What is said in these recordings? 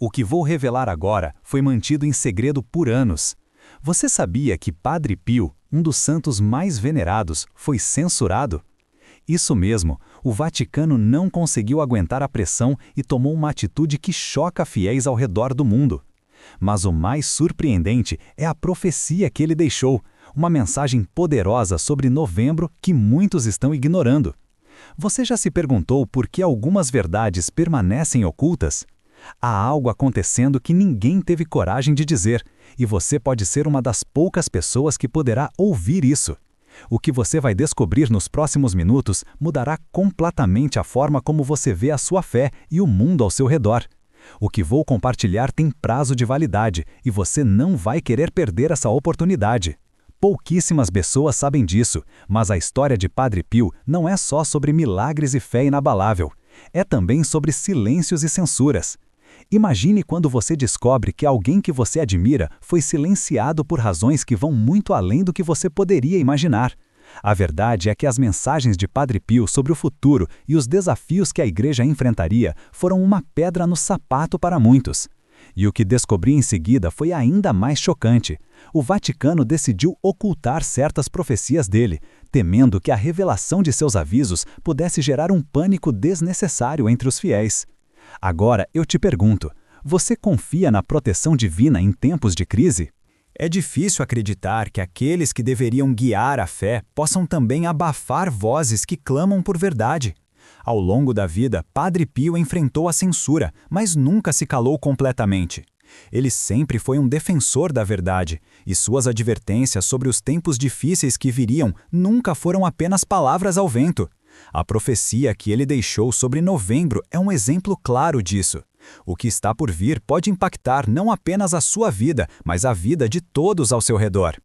O que vou revelar agora foi mantido em segredo por anos. Você sabia que Padre Pio, um dos santos mais venerados, foi censurado? Isso mesmo, o Vaticano não conseguiu aguentar a pressão e tomou uma atitude que choca fiéis ao redor do mundo. Mas o mais surpreendente é a profecia que ele deixou, uma mensagem poderosa sobre novembro que muitos estão ignorando. Você já se perguntou por que algumas verdades permanecem ocultas? Há algo acontecendo que ninguém teve coragem de dizer, e você pode ser uma das poucas pessoas que poderá ouvir isso. O que você vai descobrir nos próximos minutos mudará completamente a forma como você vê a sua fé e o mundo ao seu redor. O que vou compartilhar tem prazo de validade e você não vai querer perder essa oportunidade. Pouquíssimas pessoas sabem disso, mas a história de Padre Pio não é só sobre milagres e fé inabalável. É também sobre silêncios e censuras. Imagine quando você descobre que alguém que você admira foi silenciado por razões que vão muito além do que você poderia imaginar. A verdade é que as mensagens de Padre Pio sobre o futuro e os desafios que a igreja enfrentaria foram uma pedra no sapato para muitos. E o que descobri em seguida foi ainda mais chocante. O Vaticano decidiu ocultar certas profecias dele, temendo que a revelação de seus avisos pudesse gerar um pânico desnecessário entre os fiéis. Agora eu te pergunto, você confia na proteção divina em tempos de crise? É difícil acreditar que aqueles que deveriam guiar a fé possam também abafar vozes que clamam por verdade. Ao longo da vida, Padre Pio enfrentou a censura, mas nunca se calou completamente. Ele sempre foi um defensor da verdade, e suas advertências sobre os tempos difíceis que viriam nunca foram apenas palavras ao vento. A profecia que ele deixou sobre novembro é um exemplo claro disso. O que está por vir pode impactar não apenas a sua vida, mas a vida de todos ao seu redor.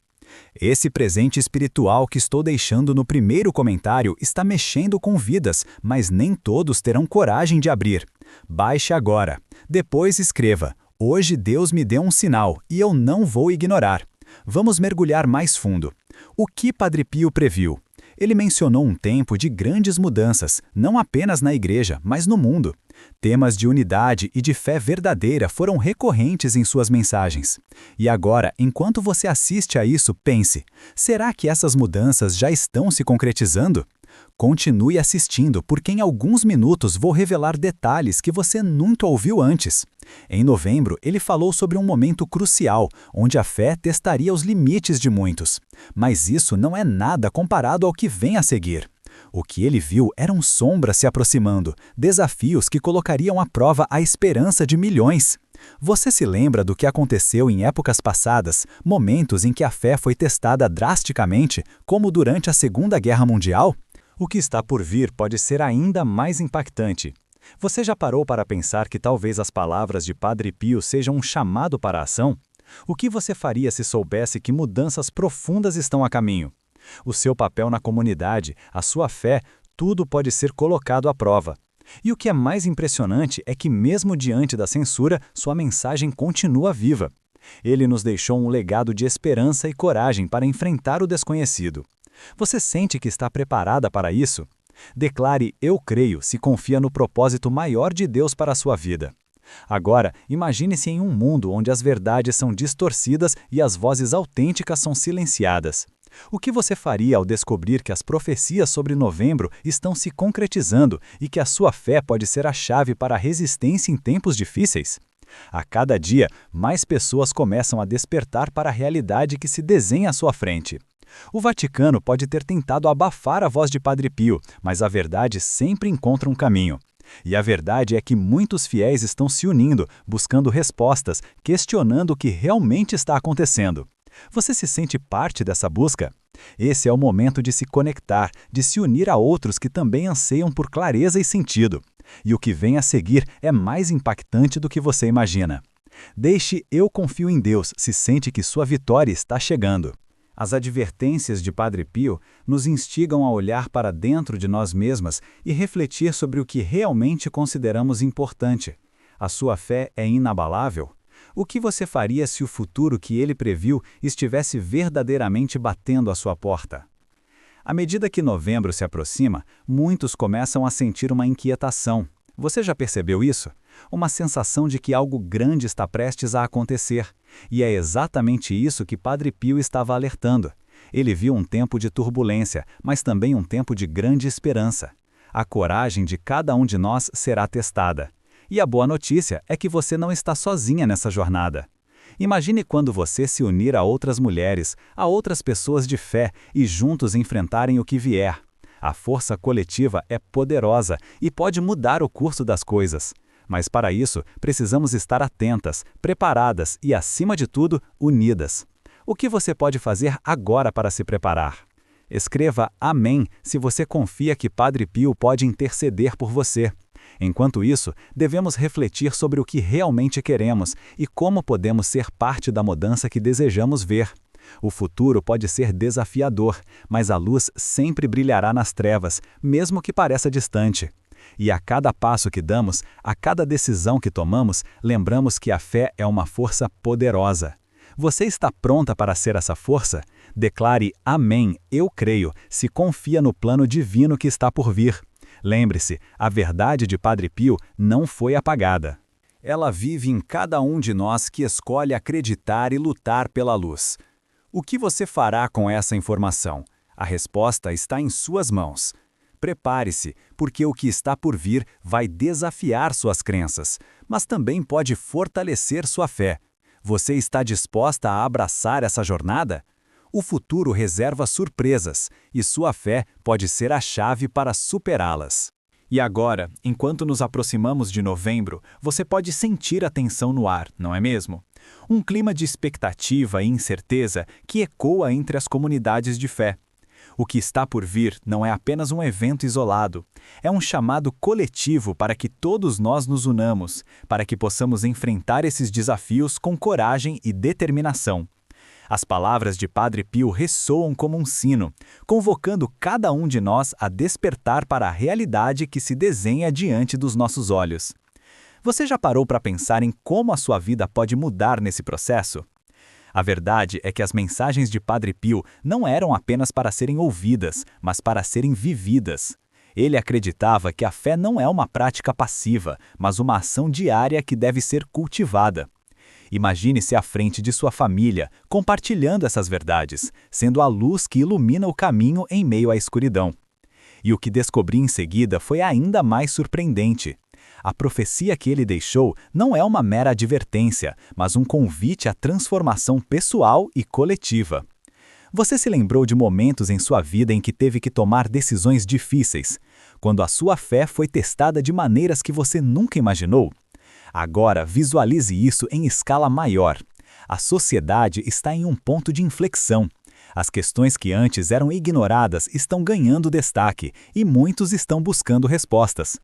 Esse presente espiritual que estou deixando no primeiro comentário está mexendo com vidas, mas nem todos terão coragem de abrir. Baixe agora. Depois escreva: "Hoje Deus me deu um sinal e eu não vou ignorar." Vamos mergulhar mais fundo. O que Padre Pio previu? Ele mencionou um tempo de grandes mudanças, não apenas na igreja, mas no mundo. Temas de unidade e de fé verdadeira foram recorrentes em suas mensagens. E agora, enquanto você assiste a isso, pense: será que essas mudanças já estão se concretizando? Continue assistindo, porque em alguns minutos vou revelar detalhes que você nunca ouviu antes. Em novembro, ele falou sobre um momento crucial, onde a fé testaria os limites de muitos. Mas isso não é nada comparado ao que vem a seguir. O que ele viu eram sombras se aproximando, desafios que colocariam à prova a esperança de milhões. Você se lembra do que aconteceu em épocas passadas, momentos em que a fé foi testada drasticamente, como durante a Segunda Guerra Mundial? O que está por vir pode ser ainda mais impactante. Você já parou para pensar que talvez as palavras de Padre Pio sejam um chamado para a ação? O que você faria se soubesse que mudanças profundas estão a caminho? O seu papel na comunidade, a sua fé, tudo pode ser colocado à prova. E o que é mais impressionante é que mesmo diante da censura, sua mensagem continua viva. Ele nos deixou um legado de esperança e coragem para enfrentar o desconhecido. Você sente que está preparada para isso? Declare "Eu creio" se confia no propósito maior de Deus para a sua vida. Agora, imagine-se em um mundo onde as verdades são distorcidas e as vozes autênticas são silenciadas. O que você faria ao descobrir que as profecias sobre novembro estão se concretizando e que a sua fé pode ser a chave para a resistência em tempos difíceis? A cada dia, mais pessoas começam a despertar para a realidade que se desenha à sua frente. O Vaticano pode ter tentado abafar a voz de Padre Pio, mas a verdade sempre encontra um caminho. E a verdade é que muitos fiéis estão se unindo, buscando respostas, questionando o que realmente está acontecendo. Você se sente parte dessa busca? Esse é o momento de se conectar, de se unir a outros que também anseiam por clareza e sentido. E o que vem a seguir é mais impactante do que você imagina. Deixe "Eu confio em Deus" se sente que sua vitória está chegando. As advertências de Padre Pio nos instigam a olhar para dentro de nós mesmas e refletir sobre o que realmente consideramos importante. A sua fé é inabalável? O que você faria se o futuro que ele previu estivesse verdadeiramente batendo à sua porta? À medida que novembro se aproxima, muitos começam a sentir uma inquietação. Você já percebeu isso? uma sensação de que algo grande está prestes a acontecer. E é exatamente isso que Padre Pio estava alertando. Ele viu um tempo de turbulência, mas também um tempo de grande esperança. A coragem de cada um de nós será testada. E a boa notícia é que você não está sozinha nessa jornada. Imagine quando você se unir a outras mulheres, a outras pessoas de fé e juntos enfrentarem o que vier. A força coletiva é poderosa e pode mudar o curso das coisas. Mas para isso, precisamos estar atentas, preparadas e, acima de tudo, unidas. O que você pode fazer agora para se preparar? Escreva Amém se você confia que Padre Pio pode interceder por você. Enquanto isso, devemos refletir sobre o que realmente queremos e como podemos ser parte da mudança que desejamos ver. O futuro pode ser desafiador, mas a luz sempre brilhará nas trevas, mesmo que pareça distante. E a cada passo que damos, a cada decisão que tomamos, lembramos que a fé é uma força poderosa. Você está pronta para ser essa força? Declare Amém, eu creio, se confia no plano divino que está por vir. Lembre-se, a verdade de Padre Pio não foi apagada. Ela vive em cada um de nós que escolhe acreditar e lutar pela luz. O que você fará com essa informação? A resposta está em suas mãos. Prepare-se, porque o que está por vir vai desafiar suas crenças, mas também pode fortalecer sua fé. Você está disposta a abraçar essa jornada? O futuro reserva surpresas, e sua fé pode ser a chave para superá-las. E agora, enquanto nos aproximamos de novembro, você pode sentir a tensão no ar, não é mesmo? Um clima de expectativa e incerteza que ecoa entre as comunidades de fé. O que está por vir não é apenas um evento isolado, é um chamado coletivo para que todos nós nos unamos, para que possamos enfrentar esses desafios com coragem e determinação. As palavras de Padre Pio ressoam como um sino, convocando cada um de nós a despertar para a realidade que se desenha diante dos nossos olhos. Você já parou para pensar em como a sua vida pode mudar nesse processo? A verdade é que as mensagens de Padre Pio não eram apenas para serem ouvidas, mas para serem vividas. Ele acreditava que a fé não é uma prática passiva, mas uma ação diária que deve ser cultivada. Imagine-se à frente de sua família, compartilhando essas verdades, sendo a luz que ilumina o caminho em meio à escuridão. E o que descobri em seguida foi ainda mais surpreendente. A profecia que ele deixou não é uma mera advertência, mas um convite à transformação pessoal e coletiva. Você se lembrou de momentos em sua vida em que teve que tomar decisões difíceis, quando a sua fé foi testada de maneiras que você nunca imaginou? Agora, visualize isso em escala maior. A sociedade está em um ponto de inflexão. As questões que antes eram ignoradas estão ganhando destaque e muitos estão buscando respostas.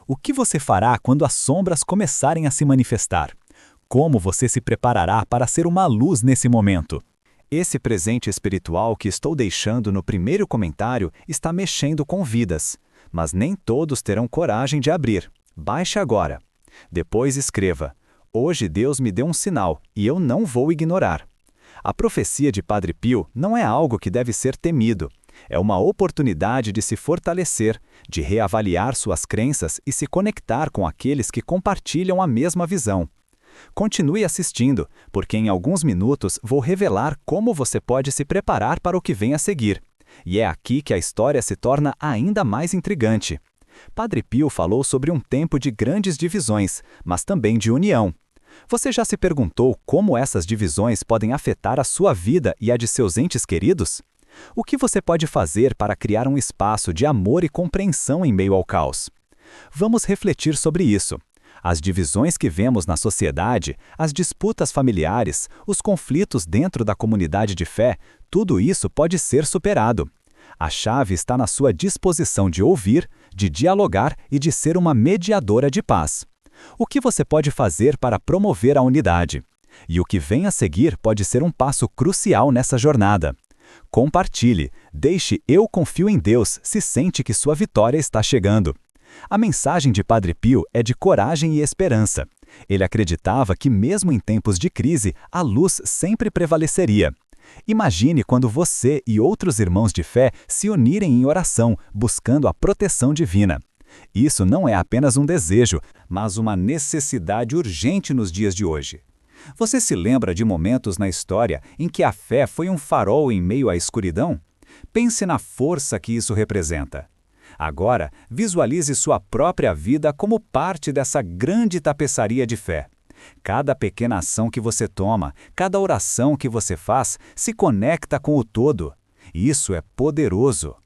O que você fará quando as sombras começarem a se manifestar? Como você se preparará para ser uma luz nesse momento? Esse presente espiritual que estou deixando no primeiro comentário está mexendo com vidas, mas nem todos terão coragem de abrir. Baixe agora. Depois escreva: hoje Deus me deu um sinal e eu não vou ignorar. A profecia de Padre Pio não é algo que deve ser temido. É uma oportunidade de se fortalecer, de reavaliar suas crenças e se conectar com aqueles que compartilham a mesma visão. Continue assistindo, porque em alguns minutos vou revelar como você pode se preparar para o que vem a seguir. E é aqui que a história se torna ainda mais intrigante. Padre Pio falou sobre um tempo de grandes divisões, mas também de união. Você já se perguntou como essas divisões podem afetar a sua vida e a de seus entes queridos? O que você pode fazer para criar um espaço de amor e compreensão em meio ao caos? Vamos refletir sobre isso. As divisões que vemos na sociedade, as disputas familiares, os conflitos dentro da comunidade de fé, tudo isso pode ser superado. A chave está na sua disposição de ouvir, de dialogar e de ser uma mediadora de paz. O que você pode fazer para promover a unidade? E o que vem a seguir pode ser um passo crucial nessa jornada. Compartilhe, deixe "Eu confio em Deus" se sente que sua vitória está chegando. A mensagem de Padre Pio é de coragem e esperança. Ele acreditava que mesmo em tempos de crise, a luz sempre prevaleceria. Imagine quando você e outros irmãos de fé se unirem em oração, buscando a proteção divina. Isso não é apenas um desejo, mas uma necessidade urgente nos dias de hoje. Você se lembra de momentos na história em que a fé foi um farol em meio à escuridão? Pense na força que isso representa. Agora, visualize sua própria vida como parte dessa grande tapeçaria de fé. Cada pequena ação que você toma, cada oração que você faz, se conecta com o todo. Isso é poderoso.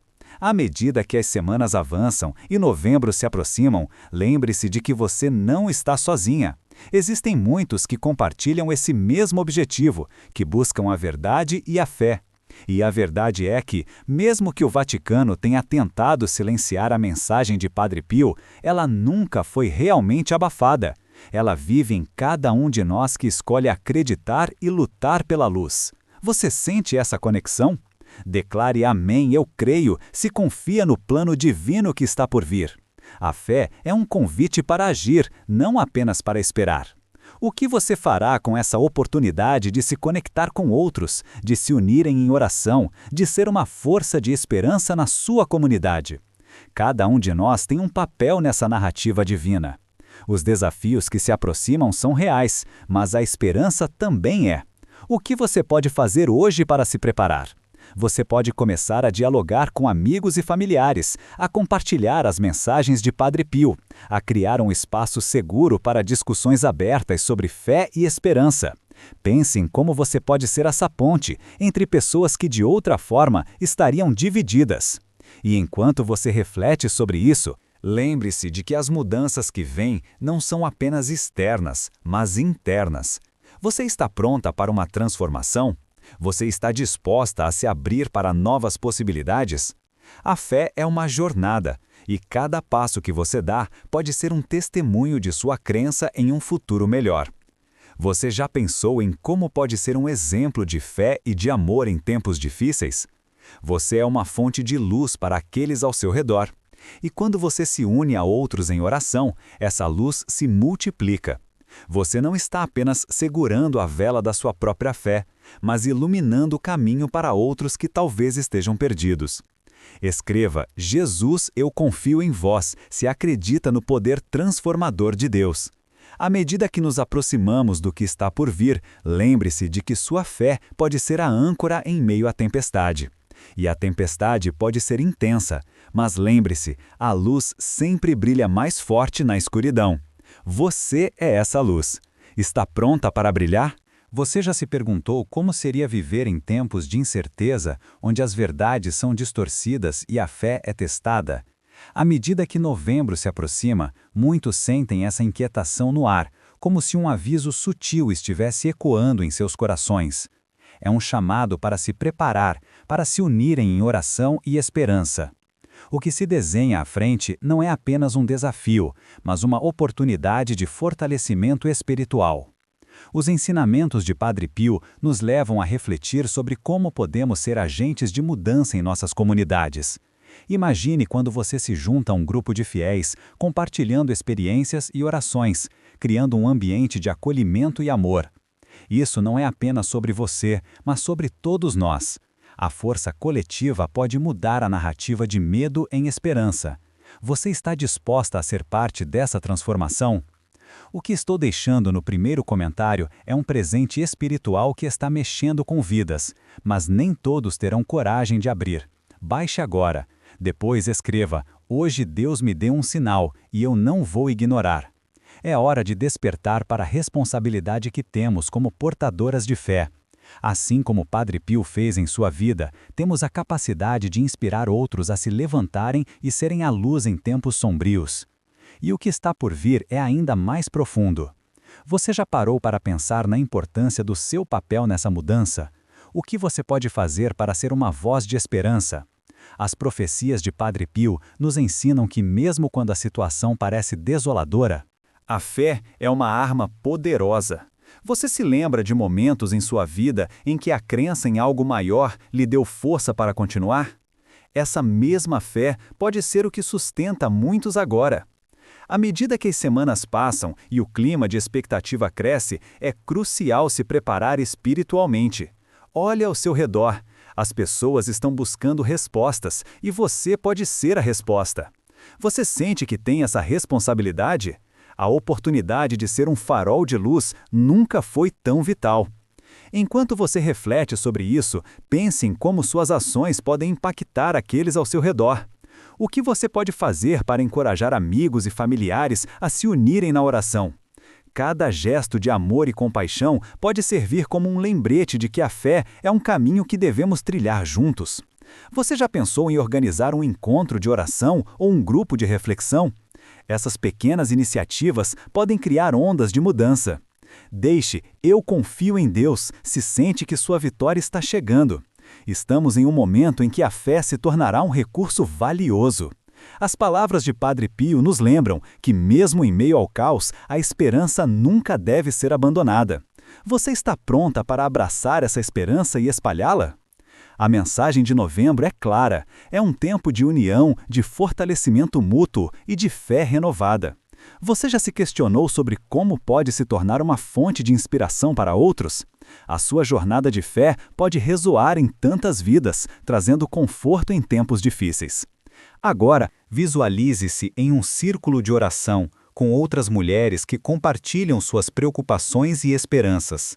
À medida que as semanas avançam e novembro se aproximam, lembre-se de que você não está sozinha. Existem muitos que compartilham esse mesmo objetivo, que buscam a verdade e a fé. E a verdade é que, mesmo que o Vaticano tenha tentado silenciar a mensagem de Padre Pio, ela nunca foi realmente abafada. Ela vive em cada um de nós que escolhe acreditar e lutar pela luz. Você sente essa conexão? Declare amém, eu creio, se confia no plano divino que está por vir. A fé é um convite para agir, não apenas para esperar. O que você fará com essa oportunidade de se conectar com outros, de se unirem em oração, de ser uma força de esperança na sua comunidade? Cada um de nós tem um papel nessa narrativa divina. Os desafios que se aproximam são reais, mas a esperança também é. O que você pode fazer hoje para se preparar? Você pode começar a dialogar com amigos e familiares, a compartilhar as mensagens de Padre Pio, a criar um espaço seguro para discussões abertas sobre fé e esperança. Pense em como você pode ser essa ponte entre pessoas que de outra forma estariam divididas. E enquanto você reflete sobre isso, lembre-se de que as mudanças que vêm não são apenas externas, mas internas. Você está pronta para uma transformação? Você está disposta a se abrir para novas possibilidades? A fé é uma jornada, e cada passo que você dá pode ser um testemunho de sua crença em um futuro melhor. Você já pensou em como pode ser um exemplo de fé e de amor em tempos difíceis? Você é uma fonte de luz para aqueles ao seu redor. E quando você se une a outros em oração, essa luz se multiplica. Você não está apenas segurando a vela da sua própria fé, mas iluminando o caminho para outros que talvez estejam perdidos. Escreva: Jesus, eu confio em vós, se acredita no poder transformador de Deus. À medida que nos aproximamos do que está por vir, lembre-se de que sua fé pode ser a âncora em meio à tempestade. E a tempestade pode ser intensa, mas lembre-se, a luz sempre brilha mais forte na escuridão. Você é essa luz. Está pronta para brilhar? Você já se perguntou como seria viver em tempos de incerteza, onde as verdades são distorcidas e a fé é testada? À medida que novembro se aproxima, muitos sentem essa inquietação no ar, como se um aviso sutil estivesse ecoando em seus corações. É um chamado para se preparar, para se unirem em oração e esperança. O que se desenha à frente não é apenas um desafio, mas uma oportunidade de fortalecimento espiritual. Os ensinamentos de Padre Pio nos levam a refletir sobre como podemos ser agentes de mudança em nossas comunidades. Imagine quando você se junta a um grupo de fiéis, compartilhando experiências e orações, criando um ambiente de acolhimento e amor. Isso não é apenas sobre você, mas sobre todos nós. A força coletiva pode mudar a narrativa de medo em esperança. Você está disposta a ser parte dessa transformação? O que estou deixando no primeiro comentário é um presente espiritual que está mexendo com vidas, mas nem todos terão coragem de abrir. Baixe agora. Depois escreva: hoje Deus me deu um sinal e eu não vou ignorar. É hora de despertar para a responsabilidade que temos como portadoras de fé. Assim como Padre Pio fez em sua vida, temos a capacidade de inspirar outros a se levantarem e serem a luz em tempos sombrios. E o que está por vir é ainda mais profundo. Você já parou para pensar na importância do seu papel nessa mudança? O que você pode fazer para ser uma voz de esperança? As profecias de Padre Pio nos ensinam que mesmo quando a situação parece desoladora, a fé é uma arma poderosa. Você se lembra de momentos em sua vida em que a crença em algo maior lhe deu força para continuar? Essa mesma fé pode ser o que sustenta muitos agora. À medida que as semanas passam e o clima de expectativa cresce, é crucial se preparar espiritualmente. Olhe ao seu redor. As pessoas estão buscando respostas e você pode ser a resposta. Você sente que tem essa responsabilidade? A oportunidade de ser um farol de luz nunca foi tão vital. Enquanto você reflete sobre isso, pense em como suas ações podem impactar aqueles ao seu redor. O que você pode fazer para encorajar amigos e familiares a se unirem na oração? Cada gesto de amor e compaixão pode servir como um lembrete de que a fé é um caminho que devemos trilhar juntos. Você já pensou em organizar um encontro de oração ou um grupo de reflexão? Essas pequenas iniciativas podem criar ondas de mudança. Deixe "Eu confio em Deus" se sente que sua vitória está chegando. Estamos em um momento em que a fé se tornará um recurso valioso. As palavras de Padre Pio nos lembram que, mesmo em meio ao caos, a esperança nunca deve ser abandonada. Você está pronta para abraçar essa esperança e espalhá-la? A mensagem de novembro é clara: é um tempo de união, de fortalecimento mútuo e de fé renovada. Você já se questionou sobre como pode se tornar uma fonte de inspiração para outros? A sua jornada de fé pode ressoar em tantas vidas, trazendo conforto em tempos difíceis. Agora, visualize-se em um círculo de oração, com outras mulheres que compartilham suas preocupações e esperanças.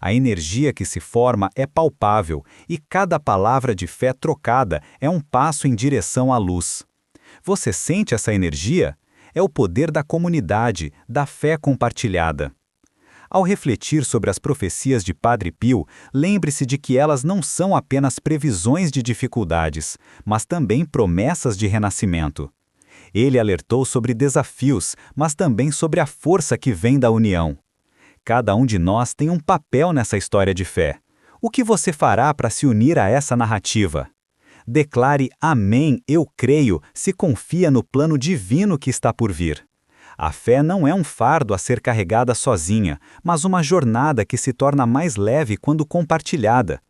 A energia que se forma é palpável e cada palavra de fé trocada é um passo em direção à luz. Você sente essa energia? É o poder da comunidade, da fé compartilhada. Ao refletir sobre as profecias de Padre Pio, lembre-se de que elas não são apenas previsões de dificuldades, mas também promessas de renascimento. Ele alertou sobre desafios, mas também sobre a força que vem da união. Cada um de nós tem um papel nessa história de fé. O que você fará para se unir a essa narrativa? Declare "Amém, eu creio" se confia no plano divino que está por vir. A fé não é um fardo a ser carregada sozinha, mas uma jornada que se torna mais leve quando compartilhada.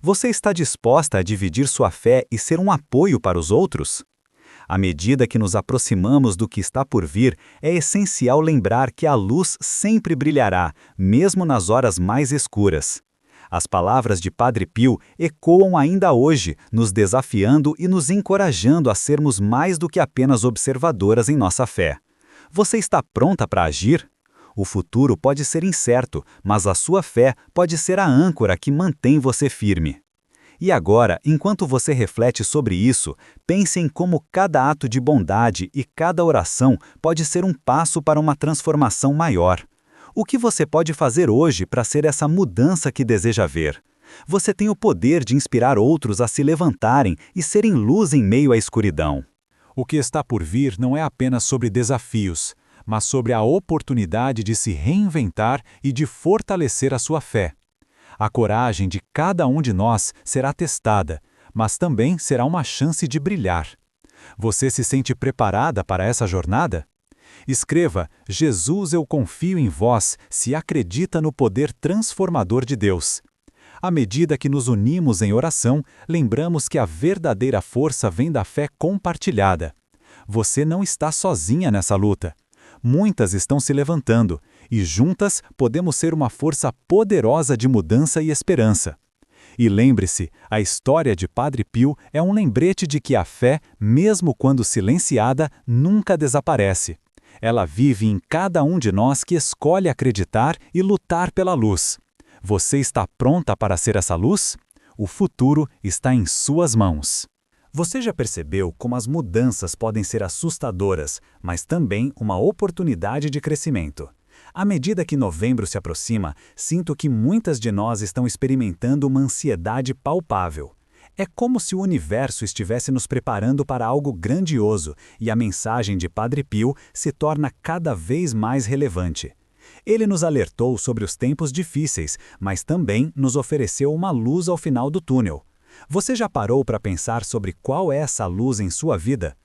Você está disposta a dividir sua fé e ser um apoio para os outros? À medida que nos aproximamos do que está por vir, é essencial lembrar que a luz sempre brilhará, mesmo nas horas mais escuras. As palavras de Padre Pio ecoam ainda hoje, nos desafiando e nos encorajando a sermos mais do que apenas observadoras em nossa fé. Você está pronta para agir? O futuro pode ser incerto, mas a sua fé pode ser a âncora que mantém você firme. E agora, enquanto você reflete sobre isso, pense em como cada ato de bondade e cada oração pode ser um passo para uma transformação maior. O que você pode fazer hoje para ser essa mudança que deseja ver? Você tem o poder de inspirar outros a se levantarem e serem luz em meio à escuridão. O que está por vir não é apenas sobre desafios, mas sobre a oportunidade de se reinventar e de fortalecer a sua fé. A coragem de cada um de nós será testada, mas também será uma chance de brilhar. Você se sente preparada para essa jornada? Escreva "Jesus, eu confio em vós" se acredita no poder transformador de Deus. À medida que nos unimos em oração, lembramos que a verdadeira força vem da fé compartilhada. Você não está sozinha nessa luta. Muitas estão se levantando, e juntas podemos ser uma força poderosa de mudança e esperança. E lembre-se, a história de Padre Pio é um lembrete de que a fé, mesmo quando silenciada, nunca desaparece. Ela vive em cada um de nós que escolhe acreditar e lutar pela luz. Você está pronta para ser essa luz? O futuro está em suas mãos. Você já percebeu como as mudanças podem ser assustadoras, mas também uma oportunidade de crescimento? À medida que novembro se aproxima, sinto que muitas de nós estão experimentando uma ansiedade palpável. É como se o universo estivesse nos preparando para algo grandioso e a mensagem de Padre Pio se torna cada vez mais relevante. Ele nos alertou sobre os tempos difíceis, mas também nos ofereceu uma luz ao final do túnel. Você já parou para pensar sobre qual é essa luz em sua vida?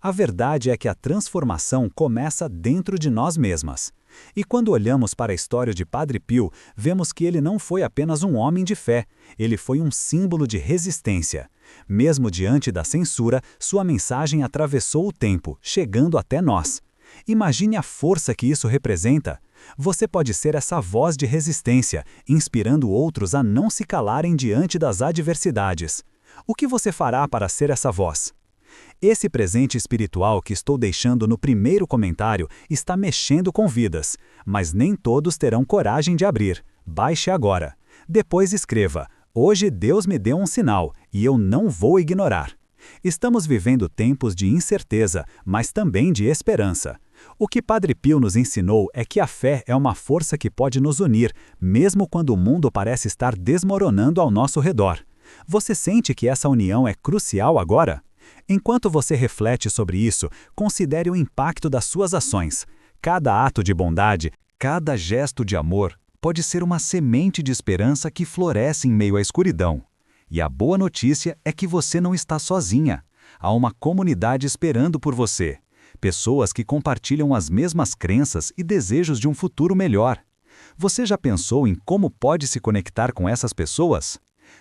A verdade é que a transformação começa dentro de nós mesmas. E quando olhamos para a história de Padre Pio, vemos que ele não foi apenas um homem de fé, ele foi um símbolo de resistência. Mesmo diante da censura, sua mensagem atravessou o tempo, chegando até nós. Imagine a força que isso representa. Você pode ser essa voz de resistência, inspirando outros a não se calarem diante das adversidades. O que você fará para ser essa voz? Esse presente espiritual que estou deixando no primeiro comentário está mexendo com vidas, mas nem todos terão coragem de abrir. Baixe agora. Depois escreva: hoje Deus me deu um sinal e eu não vou ignorar. Estamos vivendo tempos de incerteza, mas também de esperança. O que Padre Pio nos ensinou é que a fé é uma força que pode nos unir, mesmo quando o mundo parece estar desmoronando ao nosso redor. Você sente que essa união é crucial agora? Enquanto você reflete sobre isso, considere o impacto das suas ações. Cada ato de bondade, cada gesto de amor, pode ser uma semente de esperança que floresce em meio à escuridão. E a boa notícia é que você não está sozinha. Há uma comunidade esperando por você. Pessoas que compartilham as mesmas crenças e desejos de um futuro melhor. Você já pensou em como pode se conectar com essas pessoas?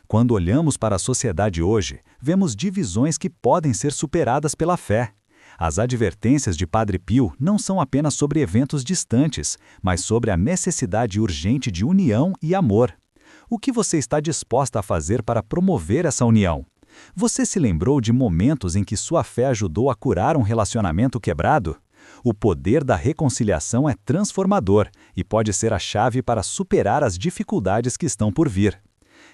Quando olhamos para a sociedade hoje, vemos divisões que podem ser superadas pela fé. As advertências de Padre Pio não são apenas sobre eventos distantes, mas sobre a necessidade urgente de união e amor. O que você está disposta a fazer para promover essa união? Você se lembrou de momentos em que sua fé ajudou a curar um relacionamento quebrado? O poder da reconciliação é transformador e pode ser a chave para superar as dificuldades que estão por vir.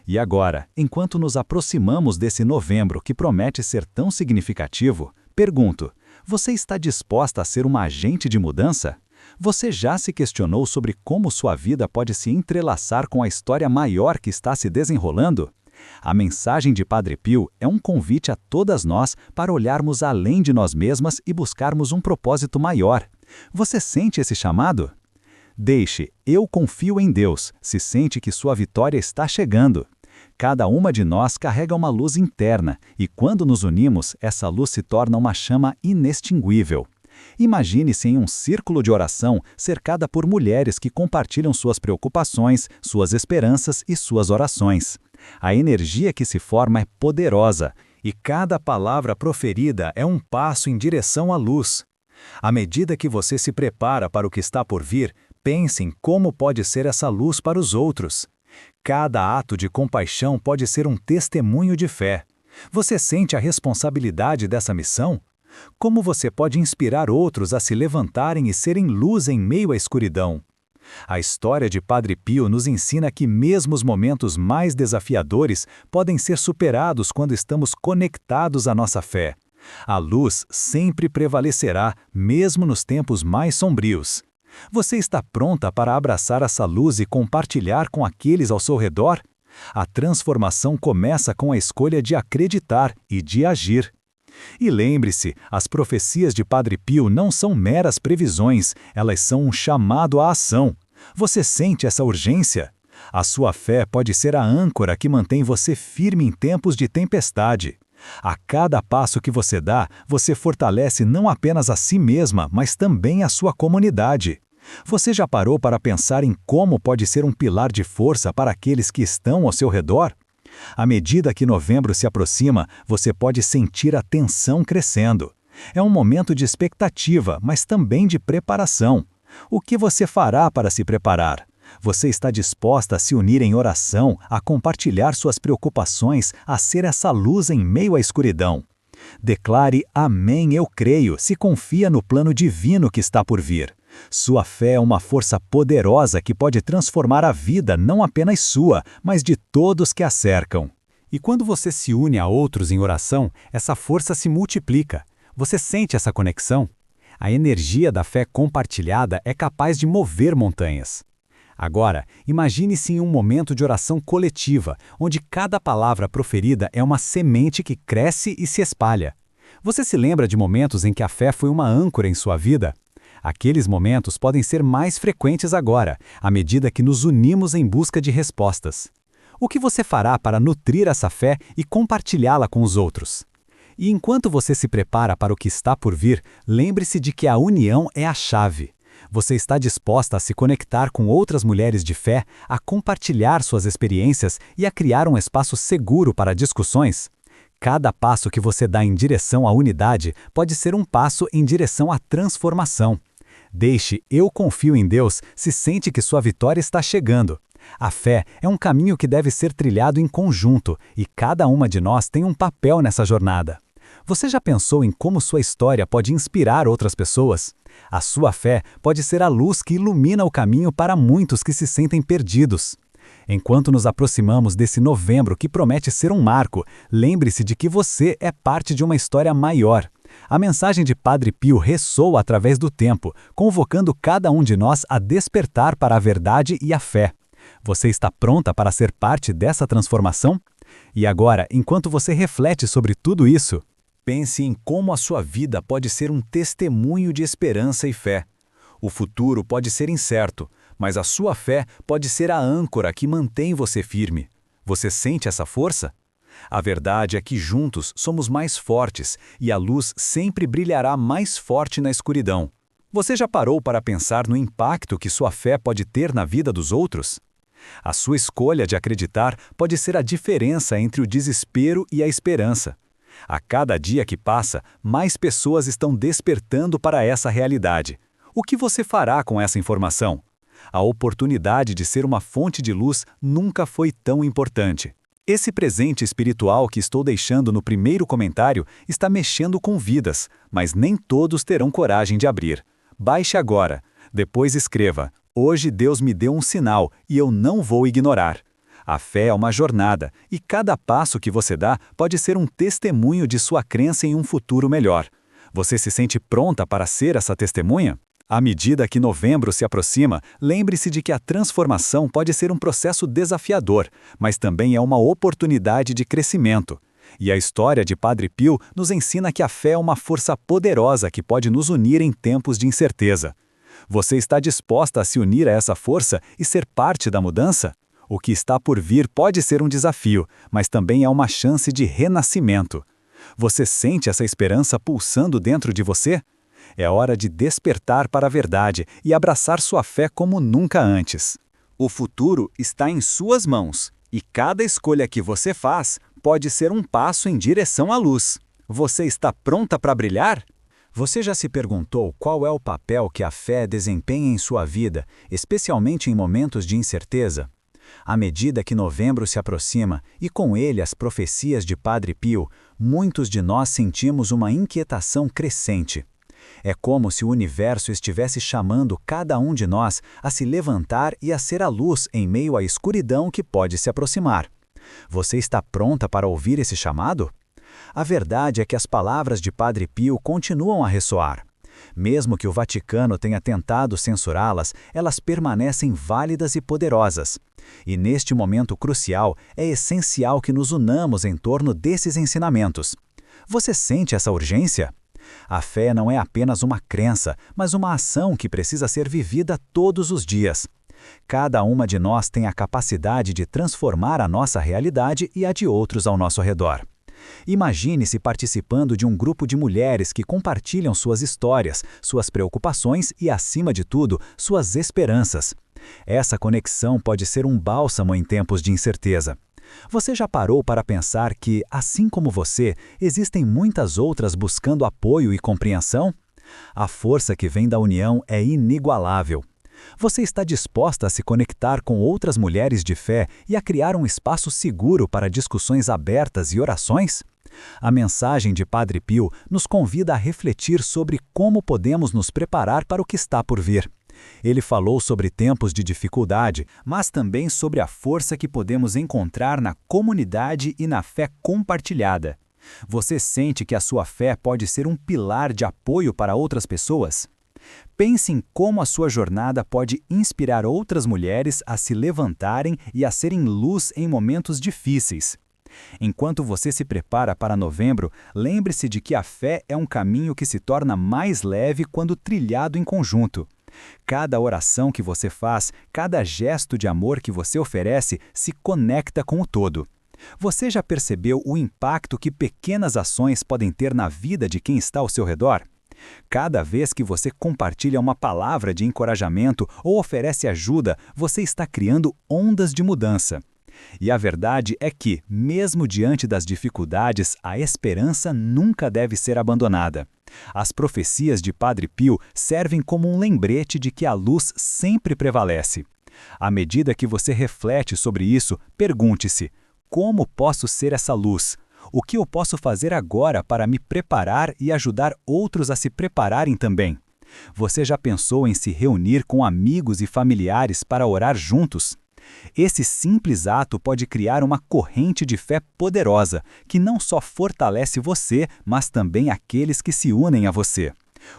E agora, enquanto nos aproximamos desse novembro que promete ser tão significativo, pergunto: você está disposta a ser uma agente de mudança? Você já se questionou sobre como sua vida pode se entrelaçar com a história maior que está se desenrolando? A mensagem de Padre Pio é um convite a todas nós para olharmos além de nós mesmas e buscarmos um propósito maior. Você sente esse chamado? Deixe "Eu confio em Deus" se sente que sua vitória está chegando. Cada uma de nós carrega uma luz interna e quando nos unimos, essa luz se torna uma chama inextinguível. Imagine-se em um círculo de oração cercada por mulheres que compartilham suas preocupações, suas esperanças e suas orações. A energia que se forma é poderosa e cada palavra proferida é um passo em direção à luz. À medida que você se prepara para o que está por vir, pense em como pode ser essa luz para os outros. Cada ato de compaixão pode ser um testemunho de fé. Você sente a responsabilidade dessa missão? Como você pode inspirar outros a se levantarem e serem luz em meio à escuridão? A história de Padre Pio nos ensina que mesmo os momentos mais desafiadores podem ser superados quando estamos conectados à nossa fé. A luz sempre prevalecerá, mesmo nos tempos mais sombrios. Você está pronta para abraçar essa luz e compartilhar com aqueles ao seu redor? A transformação começa com a escolha de acreditar e de agir. E lembre-se, as profecias de Padre Pio não são meras previsões, elas são um chamado à ação. Você sente essa urgência? A sua fé pode ser a âncora que mantém você firme em tempos de tempestade. A cada passo que você dá, você fortalece não apenas a si mesma, mas também a sua comunidade. Você já parou para pensar em como pode ser um pilar de força para aqueles que estão ao seu redor? À medida que novembro se aproxima, você pode sentir a tensão crescendo. É um momento de expectativa, mas também de preparação. O que você fará para se preparar? Você está disposta a se unir em oração, a compartilhar suas preocupações, a ser essa luz em meio à escuridão? Declare "Amém, eu creio", se confia no plano divino que está por vir. Sua fé é uma força poderosa que pode transformar a vida não apenas sua, mas de todos que a cercam. E quando você se une a outros em oração, essa força se multiplica. Você sente essa conexão? A energia da fé compartilhada é capaz de mover montanhas. Agora, imagine-se em um momento de oração coletiva, onde cada palavra proferida é uma semente que cresce e se espalha. Você se lembra de momentos em que a fé foi uma âncora em sua vida? Aqueles momentos podem ser mais frequentes agora, à medida que nos unimos em busca de respostas. O que você fará para nutrir essa fé e compartilhá-la com os outros? E enquanto você se prepara para o que está por vir, lembre-se de que a união é a chave. Você está disposta a se conectar com outras mulheres de fé, a compartilhar suas experiências e a criar um espaço seguro para discussões? Cada passo que você dá em direção à unidade pode ser um passo em direção à transformação. Deixe "Eu confio em Deus" se sente que sua vitória está chegando. A fé é um caminho que deve ser trilhado em conjunto e cada uma de nós tem um papel nessa jornada. Você já pensou em como sua história pode inspirar outras pessoas? A sua fé pode ser a luz que ilumina o caminho para muitos que se sentem perdidos. Enquanto nos aproximamos desse novembro que promete ser um marco, lembre-se de que você é parte de uma história maior. A mensagem de Padre Pio ressoa através do tempo, convocando cada um de nós a despertar para a verdade e a fé. Você está pronta para ser parte dessa transformação? E agora, enquanto você reflete sobre tudo isso, pense em como a sua vida pode ser um testemunho de esperança e fé. O futuro pode ser incerto, mas a sua fé pode ser a âncora que mantém você firme. Você sente essa força? A verdade é que juntos somos mais fortes e a luz sempre brilhará mais forte na escuridão. Você já parou para pensar no impacto que sua fé pode ter na vida dos outros? A sua escolha de acreditar pode ser a diferença entre o desespero e a esperança. A cada dia que passa, mais pessoas estão despertando para essa realidade. O que você fará com essa informação? A oportunidade de ser uma fonte de luz nunca foi tão importante. Esse presente espiritual que estou deixando no primeiro comentário está mexendo com vidas, mas nem todos terão coragem de abrir. Baixe agora. Depois escreva: "Hoje Deus me deu um sinal e eu não vou ignorar." A fé é uma jornada e cada passo que você dá pode ser um testemunho de sua crença em um futuro melhor. Você se sente pronta para ser essa testemunha? À medida que novembro se aproxima, lembre-se de que a transformação pode ser um processo desafiador, mas também é uma oportunidade de crescimento. E a história de Padre Pio nos ensina que a fé é uma força poderosa que pode nos unir em tempos de incerteza. Você está disposta a se unir a essa força e ser parte da mudança? O que está por vir pode ser um desafio, mas também é uma chance de renascimento. Você sente essa esperança pulsando dentro de você? É hora de despertar para a verdade e abraçar sua fé como nunca antes. O futuro está em suas mãos, e cada escolha que você faz pode ser um passo em direção à luz. Você está pronta para brilhar? Você já se perguntou qual é o papel que a fé desempenha em sua vida, especialmente em momentos de incerteza? À medida que novembro se aproxima, e com ele as profecias de Padre Pio, muitos de nós sentimos uma inquietação crescente. É como se o universo estivesse chamando cada um de nós a se levantar e a ser a luz em meio à escuridão que pode se aproximar. Você está pronta para ouvir esse chamado? A verdade é que as palavras de Padre Pio continuam a ressoar. Mesmo que o Vaticano tenha tentado censurá-las, elas permanecem válidas e poderosas. E neste momento crucial, é essencial que nos unamos em torno desses ensinamentos. Você sente essa urgência? A fé não é apenas uma crença, mas uma ação que precisa ser vivida todos os dias. Cada uma de nós tem a capacidade de transformar a nossa realidade e a de outros ao nosso redor. Imagine-se participando de um grupo de mulheres que compartilham suas histórias, suas preocupações e, acima de tudo, suas esperanças. Essa conexão pode ser um bálsamo em tempos de incerteza. Você já parou para pensar que, assim como você, existem muitas outras buscando apoio e compreensão? A força que vem da união é inigualável. Você está disposta a se conectar com outras mulheres de fé e a criar um espaço seguro para discussões abertas e orações? A mensagem de Padre Pio nos convida a refletir sobre como podemos nos preparar para o que está por vir. Ele falou sobre tempos de dificuldade, mas também sobre a força que podemos encontrar na comunidade e na fé compartilhada. Você sente que a sua fé pode ser um pilar de apoio para outras pessoas? Pense em como a sua jornada pode inspirar outras mulheres a se levantarem e a serem luz em momentos difíceis. Enquanto você se prepara para novembro, lembre-se de que a fé é um caminho que se torna mais leve quando trilhado em conjunto. Cada oração que você faz, cada gesto de amor que você oferece, se conecta com o todo. Você já percebeu o impacto que pequenas ações podem ter na vida de quem está ao seu redor? Cada vez que você compartilha uma palavra de encorajamento ou oferece ajuda, você está criando ondas de mudança. E a verdade é que, mesmo diante das dificuldades, a esperança nunca deve ser abandonada. As profecias de Padre Pio servem como um lembrete de que a luz sempre prevalece. À medida que você reflete sobre isso, pergunte-se: como posso ser essa luz? O que eu posso fazer agora para me preparar e ajudar outros a se prepararem também? Você já pensou em se reunir com amigos e familiares para orar juntos? Esse simples ato pode criar uma corrente de fé poderosa, que não só fortalece você, mas também aqueles que se unem a você.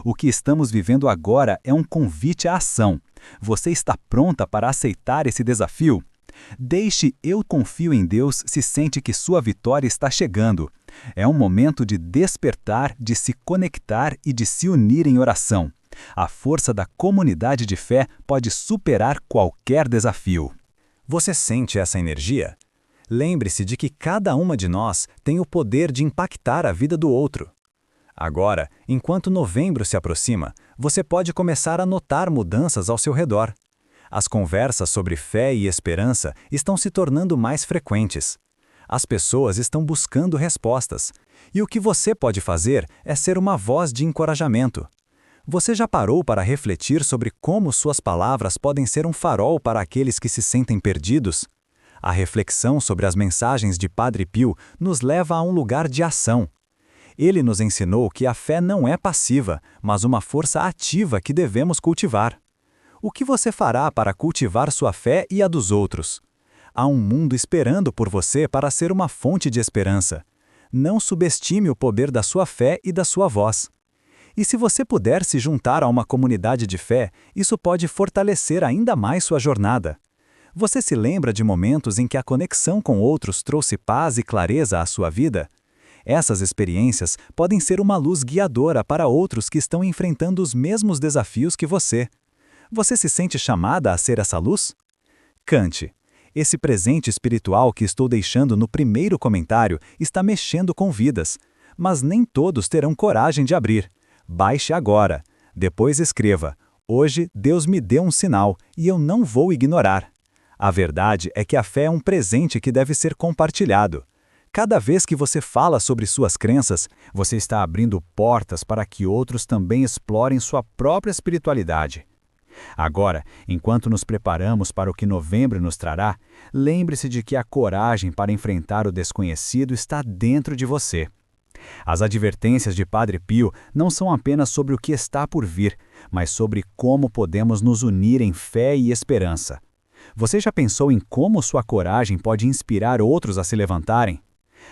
O que estamos vivendo agora é um convite à ação. Você está pronta para aceitar esse desafio? Deixe "Eu confio em Deus" se sente que sua vitória está chegando. É um momento de despertar, de se conectar e de se unir em oração. A força da comunidade de fé pode superar qualquer desafio. Você sente essa energia? Lembre-se de que cada uma de nós tem o poder de impactar a vida do outro. Agora, enquanto novembro se aproxima, você pode começar a notar mudanças ao seu redor. As conversas sobre fé e esperança estão se tornando mais frequentes. As pessoas estão buscando respostas, e o que você pode fazer é ser uma voz de encorajamento. Você já parou para refletir sobre como suas palavras podem ser um farol para aqueles que se sentem perdidos? A reflexão sobre as mensagens de Padre Pio nos leva a um lugar de ação. Ele nos ensinou que a fé não é passiva, mas uma força ativa que devemos cultivar. O que você fará para cultivar sua fé e a dos outros? Há um mundo esperando por você para ser uma fonte de esperança. Não subestime o poder da sua fé e da sua voz. E se você puder se juntar a uma comunidade de fé, isso pode fortalecer ainda mais sua jornada. Você se lembra de momentos em que a conexão com outros trouxe paz e clareza à sua vida? Essas experiências podem ser uma luz guiadora para outros que estão enfrentando os mesmos desafios que você. Você se sente chamada a ser essa luz? Cante. Esse presente espiritual que estou deixando no primeiro comentário está mexendo com vidas, mas nem todos terão coragem de abrir. Baixe agora. Depois escreva: "Hoje Deus me deu um sinal e eu não vou ignorar." A verdade é que a fé é um presente que deve ser compartilhado. Cada vez que você fala sobre suas crenças, você está abrindo portas para que outros também explorem sua própria espiritualidade. Agora, enquanto nos preparamos para o que novembro nos trará, lembre-se de que a coragem para enfrentar o desconhecido está dentro de você. As advertências de Padre Pio não são apenas sobre o que está por vir, mas sobre como podemos nos unir em fé e esperança. Você já pensou em como sua coragem pode inspirar outros a se levantarem?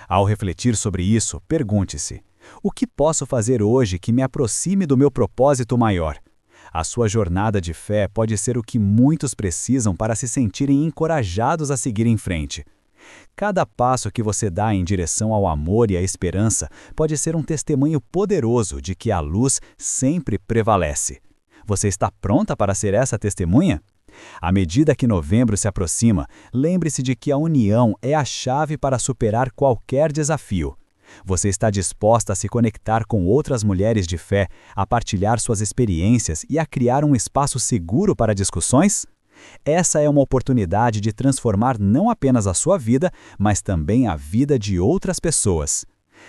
Ao refletir sobre isso, pergunte-se: o que posso fazer hoje que me aproxime do meu propósito maior? A sua jornada de fé pode ser o que muitos precisam para se sentirem encorajados a seguir em frente. Cada passo que você dá em direção ao amor e à esperança pode ser um testemunho poderoso de que a luz sempre prevalece. Você está pronta para ser essa testemunha? À medida que novembro se aproxima, lembre-se de que a união é a chave para superar qualquer desafio. Você está disposta a se conectar com outras mulheres de fé, a partilhar suas experiências e a criar um espaço seguro para discussões? Essa é uma oportunidade de transformar não apenas a sua vida, mas também a vida de outras pessoas.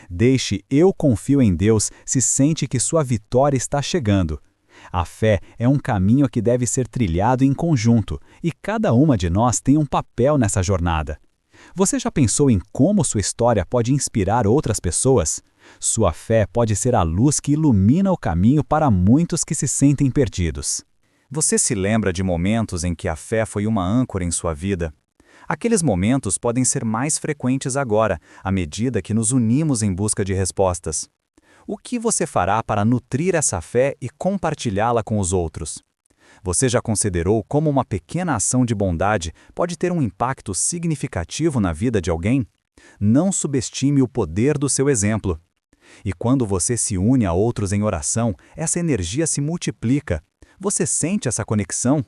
Deixe "Eu confio em Deus" se sente que sua vitória está chegando. A fé é um caminho que deve ser trilhado em conjunto, e cada uma de nós tem um papel nessa jornada. Você já pensou em como sua história pode inspirar outras pessoas? Sua fé pode ser a luz que ilumina o caminho para muitos que se sentem perdidos. Você se lembra de momentos em que a fé foi uma âncora em sua vida? Aqueles momentos podem ser mais frequentes agora, à medida que nos unimos em busca de respostas. O que você fará para nutrir essa fé e compartilhá-la com os outros? Você já considerou como uma pequena ação de bondade pode ter um impacto significativo na vida de alguém? Não subestime o poder do seu exemplo. E quando você se une a outros em oração, essa energia se multiplica. Você sente essa conexão?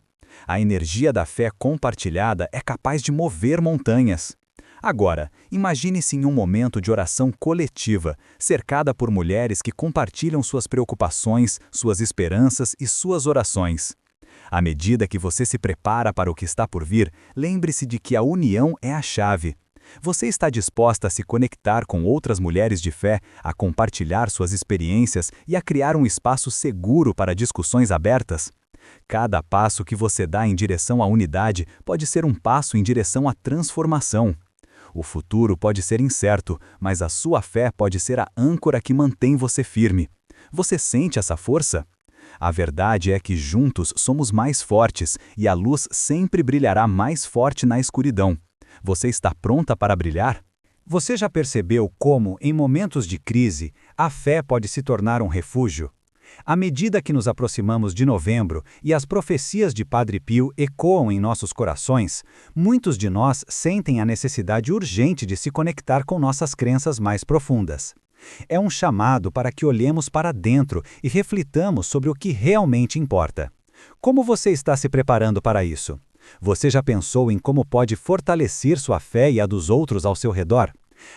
A energia da fé compartilhada é capaz de mover montanhas. Agora, imagine-se em um momento de oração coletiva, cercada por mulheres que compartilham suas preocupações, suas esperanças e suas orações. À medida que você se prepara para o que está por vir, lembre-se de que a união é a chave. Você está disposta a se conectar com outras mulheres de fé, a compartilhar suas experiências e a criar um espaço seguro para discussões abertas? Cada passo que você dá em direção à unidade pode ser um passo em direção à transformação. O futuro pode ser incerto, mas a sua fé pode ser a âncora que mantém você firme. Você sente essa força? A verdade é que juntos somos mais fortes e a luz sempre brilhará mais forte na escuridão. Você está pronta para brilhar? Você já percebeu como, em momentos de crise, a fé pode se tornar um refúgio? À medida que nos aproximamos de novembro e as profecias de Padre Pio ecoam em nossos corações, muitos de nós sentem a necessidade urgente de se conectar com nossas crenças mais profundas. É um chamado para que olhemos para dentro e reflitamos sobre o que realmente importa. Como você está se preparando para isso? Você já pensou em como pode fortalecer sua fé e a dos outros ao seu redor?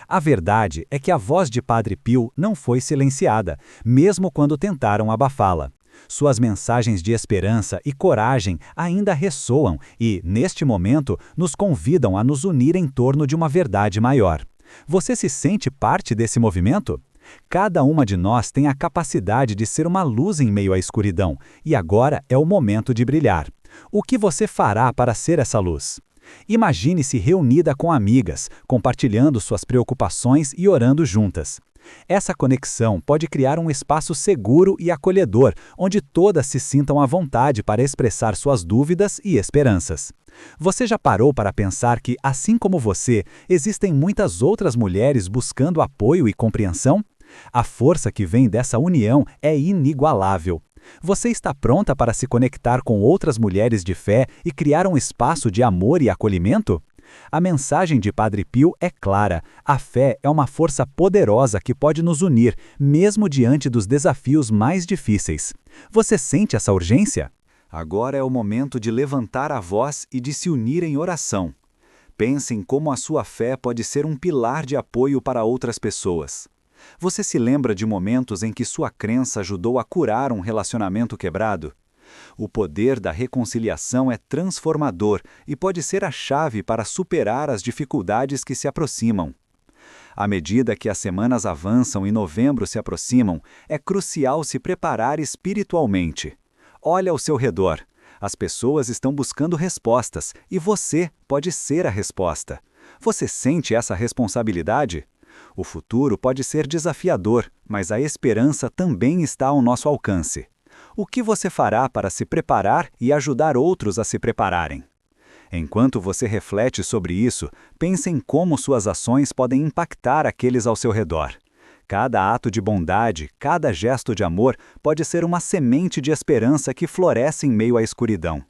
A verdade é que a voz de Padre Pio não foi silenciada, mesmo quando tentaram abafá-la. Suas mensagens de esperança e coragem ainda ressoam e, neste momento, nos convidam a nos unir em torno de uma verdade maior. Você se sente parte desse movimento? Cada uma de nós tem a capacidade de ser uma luz em meio à escuridão, e agora é o momento de brilhar. O que você fará para ser essa luz? Imagine-se reunida com amigas, compartilhando suas preocupações e orando juntas. Essa conexão pode criar um espaço seguro e acolhedor, onde todas se sintam à vontade para expressar suas dúvidas e esperanças. Você já parou para pensar que, assim como você, existem muitas outras mulheres buscando apoio e compreensão? A força que vem dessa união é inigualável. Você está pronta para se conectar com outras mulheres de fé e criar um espaço de amor e acolhimento? A mensagem de Padre Pio é clara: a fé é uma força poderosa que pode nos unir, mesmo diante dos desafios mais difíceis. Você sente essa urgência? Agora é o momento de levantar a voz e de se unir em oração. Pense em como a sua fé pode ser um pilar de apoio para outras pessoas. Você se lembra de momentos em que sua crença ajudou a curar um relacionamento quebrado? O poder da reconciliação é transformador e pode ser a chave para superar as dificuldades que se aproximam. À medida que as semanas avançam e novembro se aproximam, é crucial se preparar espiritualmente. Olha ao seu redor. As pessoas estão buscando respostas e você pode ser a resposta. Você sente essa responsabilidade? O futuro pode ser desafiador, mas a esperança também está ao nosso alcance. O que você fará para se preparar e ajudar outros a se prepararem? Enquanto você reflete sobre isso, pense em como suas ações podem impactar aqueles ao seu redor. Cada ato de bondade, cada gesto de amor pode ser uma semente de esperança que floresce em meio à escuridão.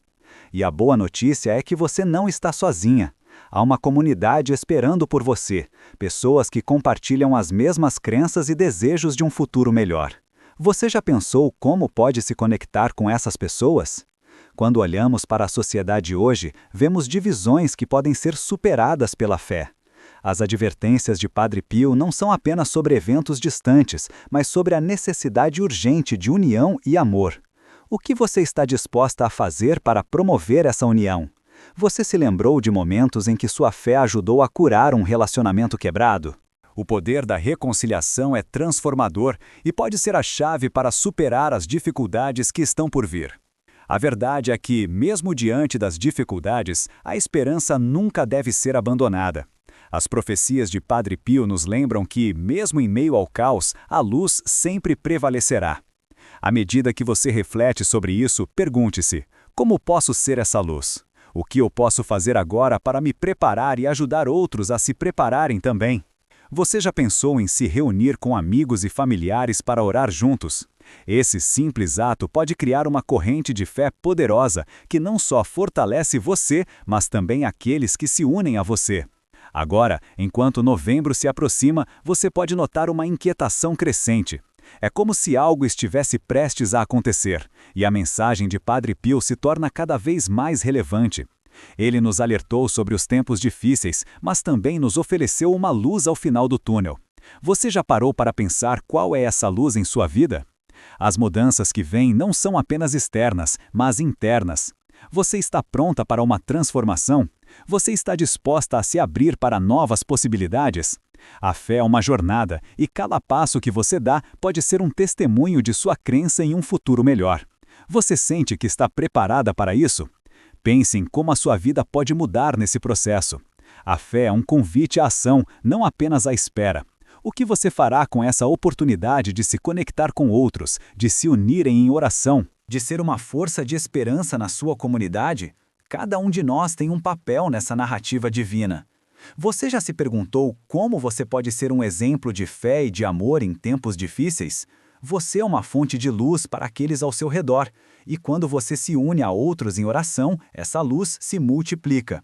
E a boa notícia é que você não está sozinha. Há uma comunidade esperando por você, pessoas que compartilham as mesmas crenças e desejos de um futuro melhor. Você já pensou como pode se conectar com essas pessoas? Quando olhamos para a sociedade hoje, vemos divisões que podem ser superadas pela fé. As advertências de Padre Pio não são apenas sobre eventos distantes, mas sobre a necessidade urgente de união e amor. O que você está disposta a fazer para promover essa união? Você se lembrou de momentos em que sua fé ajudou a curar um relacionamento quebrado? O poder da reconciliação é transformador e pode ser a chave para superar as dificuldades que estão por vir. A verdade é que, mesmo diante das dificuldades, a esperança nunca deve ser abandonada. As profecias de Padre Pio nos lembram que, mesmo em meio ao caos, a luz sempre prevalecerá. À medida que você reflete sobre isso, pergunte-se: como posso ser essa luz? O que eu posso fazer agora para me preparar e ajudar outros a se prepararem também? Você já pensou em se reunir com amigos e familiares para orar juntos? Esse simples ato pode criar uma corrente de fé poderosa que não só fortalece você, mas também aqueles que se unem a você. Agora, enquanto novembro se aproxima, você pode notar uma inquietação crescente. É como se algo estivesse prestes a acontecer, e a mensagem de Padre Pio se torna cada vez mais relevante. Ele nos alertou sobre os tempos difíceis, mas também nos ofereceu uma luz ao final do túnel. Você já parou para pensar qual é essa luz em sua vida? As mudanças que vêm não são apenas externas, mas internas. Você está pronta para uma transformação? Você está disposta a se abrir para novas possibilidades? A fé é uma jornada, e cada passo que você dá pode ser um testemunho de sua crença em um futuro melhor. Você sente que está preparada para isso? Pense em como a sua vida pode mudar nesse processo. A fé é um convite à ação, não apenas à espera. O que você fará com essa oportunidade de se conectar com outros, de se unirem em oração, de ser uma força de esperança na sua comunidade? Cada um de nós tem um papel nessa narrativa divina. Você já se perguntou como você pode ser um exemplo de fé e de amor em tempos difíceis? Você é uma fonte de luz para aqueles ao seu redor, e quando você se une a outros em oração, essa luz se multiplica.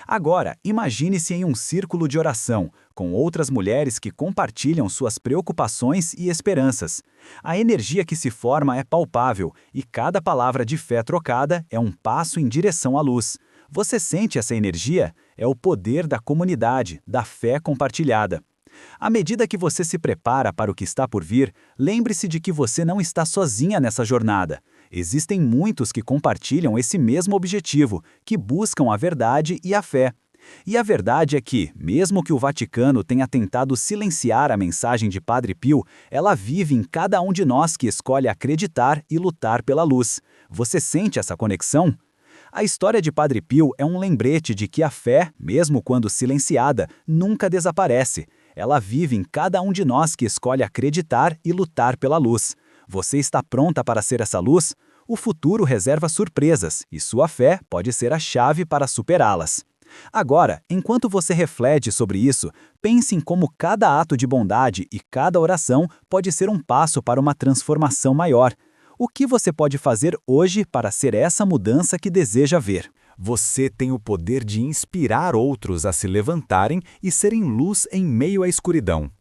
Agora, imagine-se em um círculo de oração, com outras mulheres que compartilham suas preocupações e esperanças. A energia que se forma é palpável, e cada palavra de fé trocada é um passo em direção à luz. Você sente essa energia? É o poder da comunidade, da fé compartilhada. À medida que você se prepara para o que está por vir, lembre-se de que você não está sozinha nessa jornada. Existem muitos que compartilham esse mesmo objetivo, que buscam a verdade e a fé. E a verdade é que, mesmo que o Vaticano tenha tentado silenciar a mensagem de Padre Pio, ela vive em cada um de nós que escolhe acreditar e lutar pela luz. Você sente essa conexão? A história de Padre Pio é um lembrete de que a fé, mesmo quando silenciada, nunca desaparece. Ela vive em cada um de nós que escolhe acreditar e lutar pela luz. Você está pronta para ser essa luz? O futuro reserva surpresas, e sua fé pode ser a chave para superá-las. Agora, enquanto você reflete sobre isso, pense em como cada ato de bondade e cada oração pode ser um passo para uma transformação maior. O que você pode fazer hoje para ser essa mudança que deseja ver? Você tem o poder de inspirar outros a se levantarem e serem luz em meio à escuridão.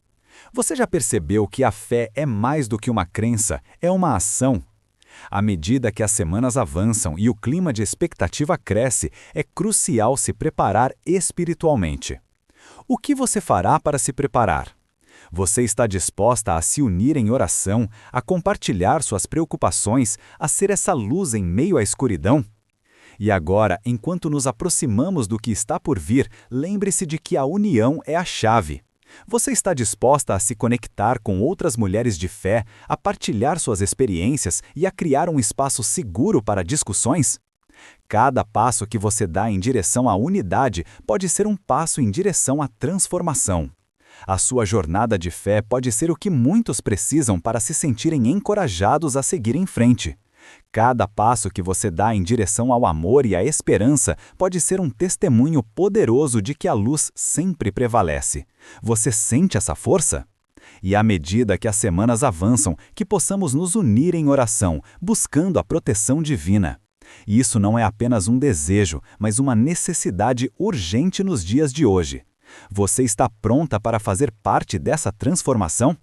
Você já percebeu que a fé é mais do que uma crença, é uma ação? À medida que as semanas avançam e o clima de expectativa cresce, é crucial se preparar espiritualmente. O que você fará para se preparar? Você está disposta a se unir em oração, a compartilhar suas preocupações, a ser essa luz em meio à escuridão? E agora, enquanto nos aproximamos do que está por vir, lembre-se de que a união é a chave. Você está disposta a se conectar com outras mulheres de fé, a partilhar suas experiências e a criar um espaço seguro para discussões? Cada passo que você dá em direção à unidade pode ser um passo em direção à transformação. A sua jornada de fé pode ser o que muitos precisam para se sentirem encorajados a seguir em frente. Cada passo que você dá em direção ao amor e à esperança pode ser um testemunho poderoso de que a luz sempre prevalece. Você sente essa força? E à medida que as semanas avançam, que possamos nos unir em oração, buscando a proteção divina. E isso não é apenas um desejo, mas uma necessidade urgente nos dias de hoje. Você está pronta para fazer parte dessa transformação?